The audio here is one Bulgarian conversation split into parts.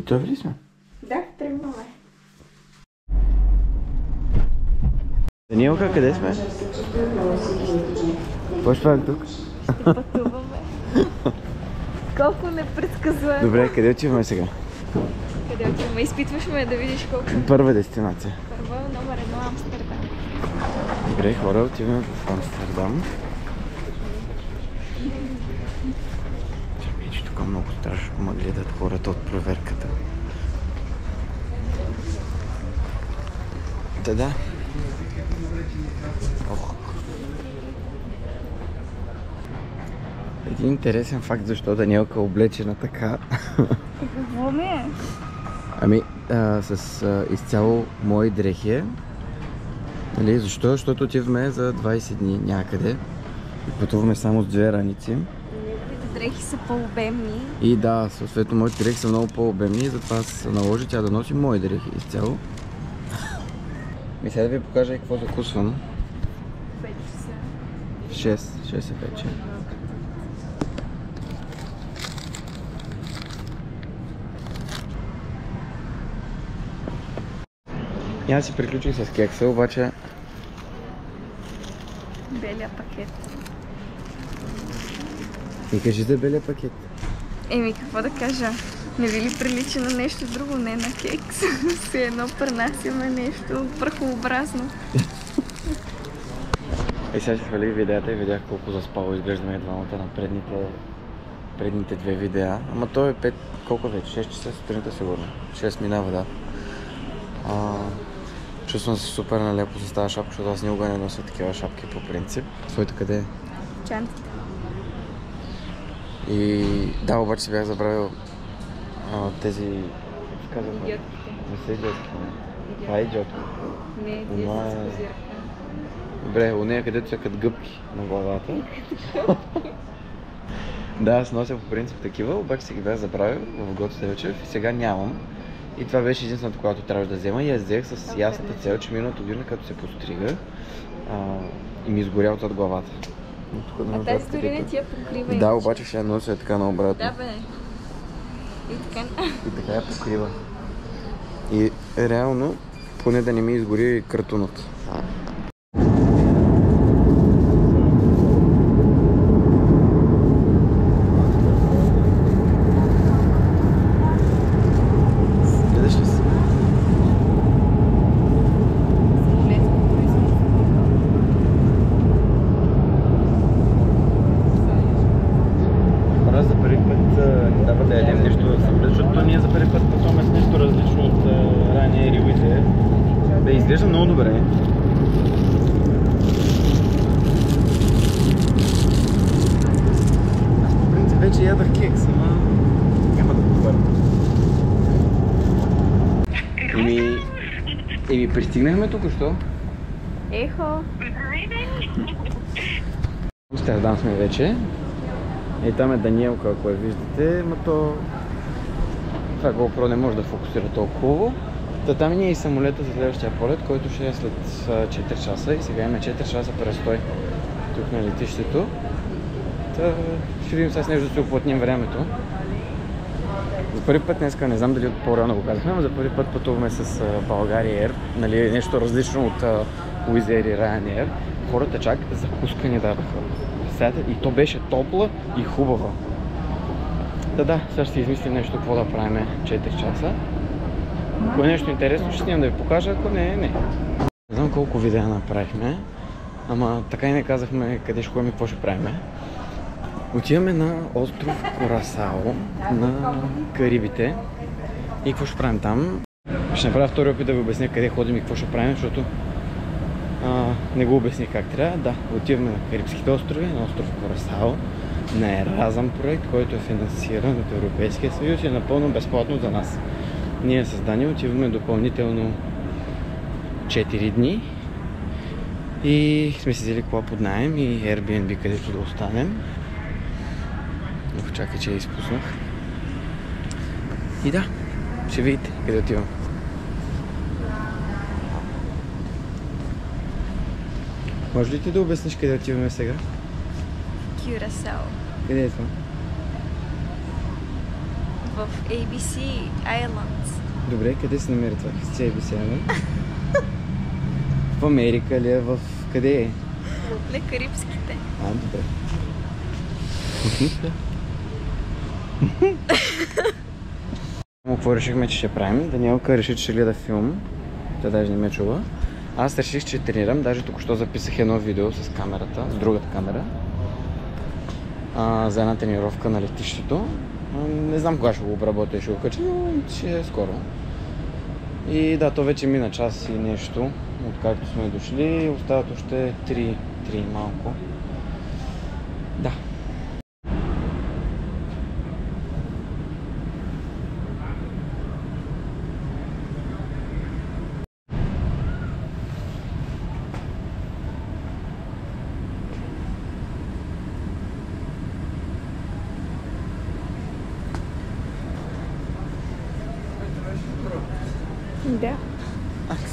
Готови ли сме? Да, тръгваме. Даниелка, къде сме? Какво ще правим тук? Ще пътуваме. Колко непредсказуемо. Добре, къде отиваме сега? Къде отиваме? Изпитваш ме да видиш колко. Първа дестинация. Първа, номер 1, Амстердам. Добре, хора, отиваме в Амстердам. Чакай, че тук много страшно ма гледат хората от проверката. Да. Ох. Един интересен факт, защо Даниелка е облечена така. Какво ми е? Ами, с изцяло мои дрехи. Нали, защо? Защото отиваме за 20 дни някъде. И пътуваме само с 2 раници. Неговите дрехи са по-обемни. И да, съответно моите дрехи са много по-обемни и затова се наложи тя да носи мои дрехи изцяло. И сега да ви покажа и какво закусвам. 5 часа. 6 е вече. И аз си приключих с кекса, обаче... Белия пакет. И кажи за белия пакет. Еми, какво да кажа? Не ви ли прилича на нещо друго, не на кекс? Все едно пренасяме нещо прахообразно. И сега ще свалих видеята и видях колко заспало изглеждаме двамата на предните 2 видеа. Ама то е 5, колко вече? 6 часа сутринта сигурно. 6 минава, да. Чувствам се супер налепо с тази шапка, защото аз никога не нося такива шапки по принцип. Твоето къде е? Чантите. И да, обаче си бях забравил тези... Идиотките. Не са идиотки, не. Това е идиотка. Не, тия Онова са е- с козирка. Добре, онея където са като гъбки на главата. Да, аз нося по принцип такива, обаче си ги бях забравил в Гоце Делчев и сега нямам. И това беше единственото, което трябваше да взема и я взех с ясната цел, че миналата година, като се постригах и ми изгоря отзад главата. А тази дори не ти я покрива. Да, обаче ще я нося така наобратно. Да, бе. И така. И така я покрива. И реално, поне да не ми изгори картунът. Гледаш ли си? Хора, за първи път ни дава да ядем нещо в самолет, защото ние за първи път пътуваме с нещо различно от Ryanair и Wizz Air. Да, изглежда много добре. Аз по принцип вече ядах кекс, ама няма да повърна. Еми пристигнахме току-що. Ехо. Амстердам сме вече. И там е Даниелка, ако я виждате, но то... Това GoPro не може да фокусира толкова хубаво. Та там ние и самолета за следващия полет, който ще е след 4 часа и сега имаме 4 часа престой тук на летището. Та ще видим сега с нещо да си оплътним времето. За първи път днеска, не знам дали по-рано го казахме, но за първи път пътуваме с България Air, нали, нещо различно от Wizz Air и Ryanair. Хората чак закуска ни дадаха. И то беше топла и хубава. Да, сега ще измислим нещо, какво да правим 4 часа. Ако е нещо интересно, ще снимам да ви покажа, ако не, не. Не знам колко видеа направихме, ама така и не казахме къде ще ходим и какво ще правим. Отиваме на остров Курасао, на Карибите. И какво ще правим там? Ще направя втори опит да ви обясня къде ходим и какво ще правим, защото не го обясних как трябва. Да, отиваме на Карибските острови, на остров Курасао, на Еразъм проект, който е финансиран от Европейския съюз и е напълно безплатно за нас. Ние с Дани отиваме допълнително 4 дни и сме си взели кола под наем и Airbnb, където да останем. Чакай, че я изпуснах. И да, ще видите къде отивам. Може ли ти да обясниш къде отиваме сега? Кюрасао. Къде е това? в ABC Islands. Добре, къде се намери това? В ABC Islands? В Америка ли е? В къде е? На Карибските. Добре. Какво решихме, че ще правим? Даниелка реши, че ще гледа филм. Тя даже не ме чува. Аз реших, че тренирам. Даже току-що записах едно видео с камерата, с другата камера. За една тренировка на летището. Не знам кога ще го обработя и ще го кача, но ще е скоро. И да, то вече мина час и нещо, откакто сме дошли. Остават още 3 малко. Да. Да.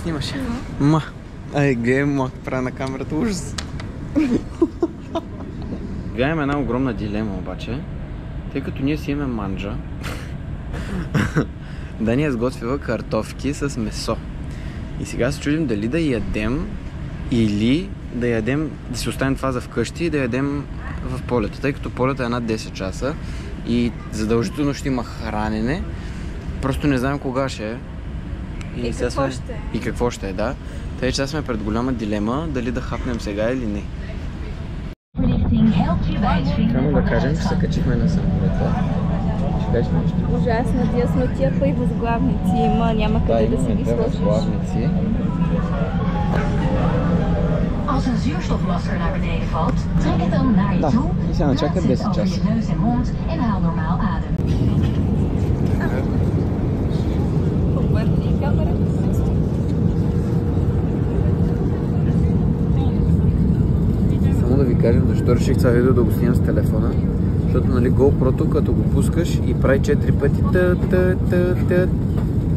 Снимаш. Гледай, мога да правя на камерата ужас. Гледам една огромна дилема обаче, тъй като ние си имаме манджа. Дани е сготвила картофки с месо. И сега се чудим дали да ядем или да ядем, да си оставим това за вкъщи и да ядем в полета, тъй като полета е над 10 часа и задължително ще има хранене. Просто не знаем кога ще е. И какво ще е. И какво ще е, да. Тъй че сме пред голяма дилема дали да хапнем сега или не. Трябва да кажем, че се качихме на самолета. Ще кажеш нещо? Ужасна яснотия, па и възглавници има, няма къде да си ги сложиш. Възглавници. Als een zuurstofmasker naar beneden valt, trek het dan naar je toe, plaats het over je neus en mond en haal normaal adem. Само да ви кажем защо реших това видео да го снимам с телефона. Защото нали GoPro-то като го пускаш и прави 4 пъти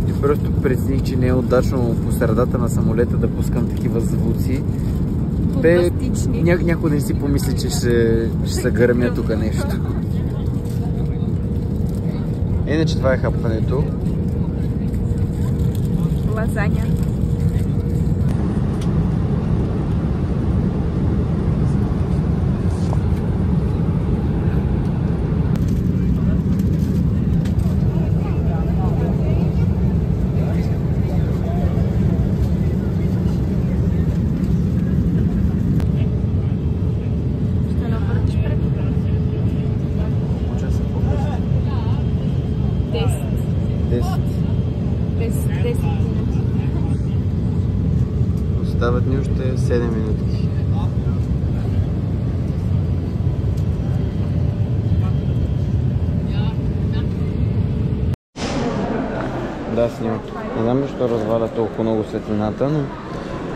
и просто прецених, че не е удачно по средата на самолета да пускам такива звуци. Някой да не си помисли, че ще се гърмя тук нещо. Иначе това е хапването. Лазаня. Остават ни още 7 минутки. Да, снимам. Не знам защо разваля толкова много светлината, но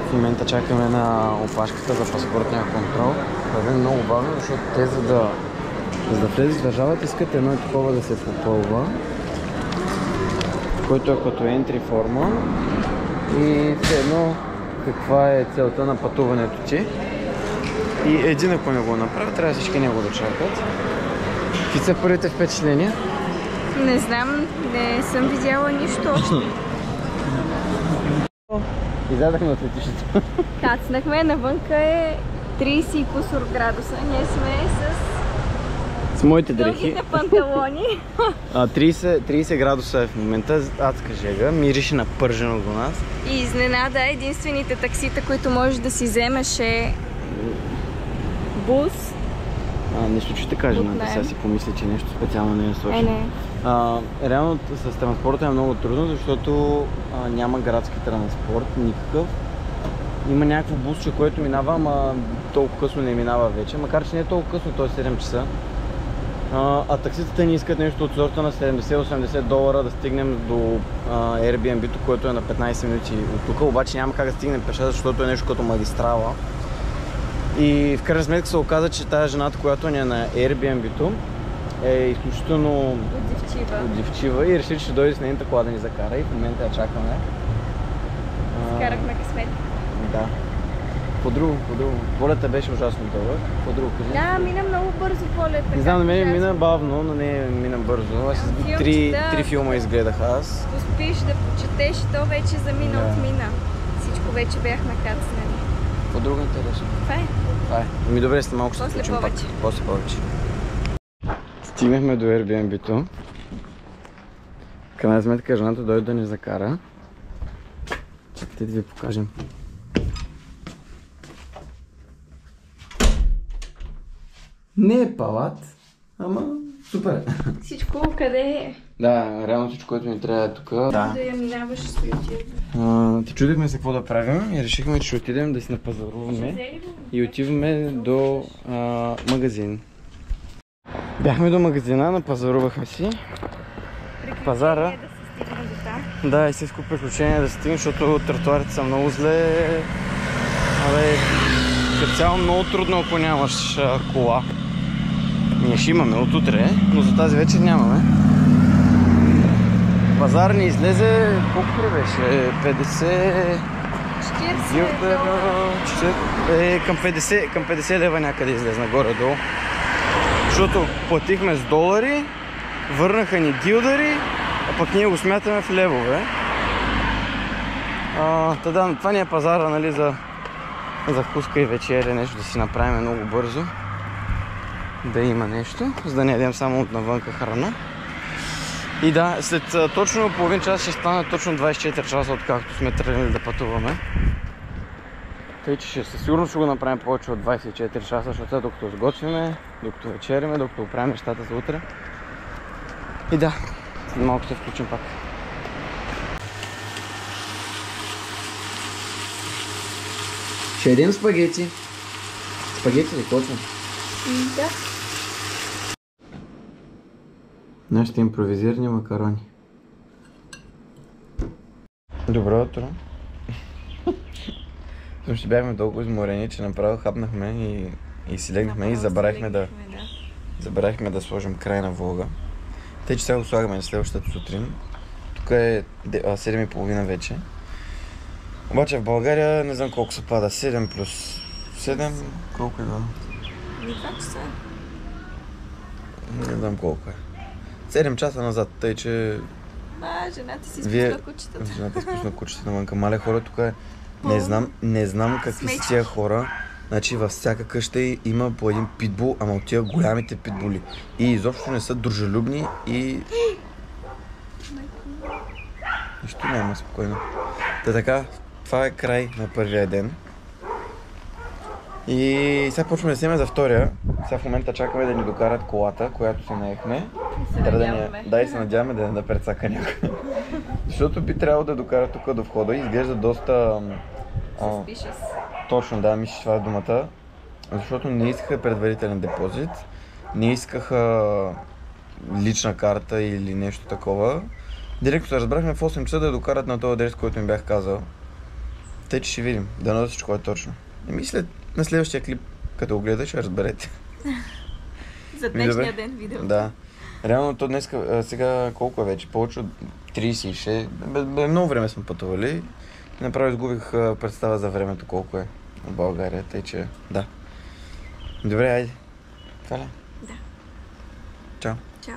в момента чакаме на опашката за паспортния контрол. Това е много важно, защото те за да влезеш в държавата искат едно такова да се попълва, който е като entry форма и все едно каква е целта на пътуването ти. И един ако не го направи, трябва всички него да чакат. Какви са първите впечатления? Не знам, не съм видяла нищо още. Излязахме от летището. Кацнахме, навънка е 30 и кусор градуса. Ние сме с моите дрехи. дългите панталони. 30 градуса е в момента, адска жега, мирише на пържено до нас. И изненада, единствените таксита, които можеш да си вземеш е бус. Нищо, че те кажа, но сега си помисля, че нещо специално не е свършено. Реално с транспорта е много трудно, защото няма градски транспорт, никакъв. Има някакво бусче, което минава, ама толкова късно не минава вече, макар че не е толкова късно, то е 7 часа. А такситата ни искат нещо от сорта на $70-80 да стигнем до Airbnb-то, което е на 15 минути от тук, обаче няма как да стигнем пеша, защото е нещо като магистрала. И в крайна сметка се оказа, че тази жената, която ни е на Airbnb-то, е изключително отзивчива и реши, че ще дойде с нейната кола да ни закара и в момента я чакаме. Скарахме късмет. Да. По-друго. Полета беше ужасно дълъг. По-друго кажи. Да, мина много бързо полета. Не знам, на мен мина бавно, но не мина бързо. Аз три филма изгледах аз. Успиш да почетеш, то вече замина отмина. Всичко вече бях накацнали. По-друго интересно. Това е. Ами добре, сте малко ще После включим повече. пак. После повече. Стигнахме до Airbnb-то. Крайна сметка жената дойде да ни закара. Те да ви покажем. Не е палат, ама супер. Всичко къде е? Да, реално всичко, което ни трябва е тук. Да. Да я минаваш с YouTube. Те чудихме се какво да правим и решихме, че ще отидем да си напазаруваме и отиваме до магазин. Бяхме до магазина, напазарувахме си. Пазара. Да, истинско приключение да стигнем, защото тротуарите са много зле. Абе, като цяло много трудно, ако нямаш кола. Ние ще имаме от утре, но за тази вечер нямаме. Пазар ни излезе, колко беше? 50... 40 към 50 лева някъде излезна горе-долу. Защото платихме с долари, върнаха ни гилдари, а пък ние го смятаме в левове. Да, това ни е пазара, нали, за закуска и вечеря, нещо да си направим много бързо. Да има нещо, за да не ядем само от навънка храна. И да, след точно половин час ще стане точно 24 часа, откакто сме тръгнали да пътуваме. Тъй, че със сигурност ще го направим повече от 24 часа, защото докато сготвиме, докато вечеряме, докато оправим нещата за утре. И да, малко се включим пак. Ще едем спагети. Спагети ли точно? Да. Нашите импровизирани макарони. Добро утро. Ще бяхме толкова изморени, че направо хапнахме и си легнахме и забравихме да сложим край на влога. Тъй, че сега го слагаме на следващата сутрин. Тук е 7:30 вече. Обаче в България не знам колко се пада. 7 плюс 7, колко е да? 2 часа. Не знам колко е. 7 часа назад, тъй че... Жената си изпусна кучетата. Жената изпусна кучетата навънка. Мале хора тук е... Не знам какви са тия хора. Значи във всяка къща има по един питбул, ама от тия голямите питбули. И изобщо не са дружелюбни и... Нищо няма, спокойно. Та така, това е край на първия ден. И сега почваме да снимаме за втория. Сега в момента чакаме да ни докарат колата, която се наехме. Да, и се надяваме да не да прецака някой. Защото би трябвало да докарат тук до входа и изглежда доста... Suspicious. Точно, да, мисля, това е думата. Защото не искаха предварителен депозит, не искаха лична карта или нещо такова. Директно се разбрахме в 8 часа да докарат на този адрес, който им бях казал. Тъй, че ще видим. Дано всичко е точно. И мисля, на следващия клип, като го гледаш, ще разберете. За днешния ден видео. Да. Реално то днес, сега колко е вече? Повече от 36. Много време сме пътували. Направо изгубих представа за времето колко е в България, тъй че да. Добре, айде. Това ли? Да. Чао. Чао.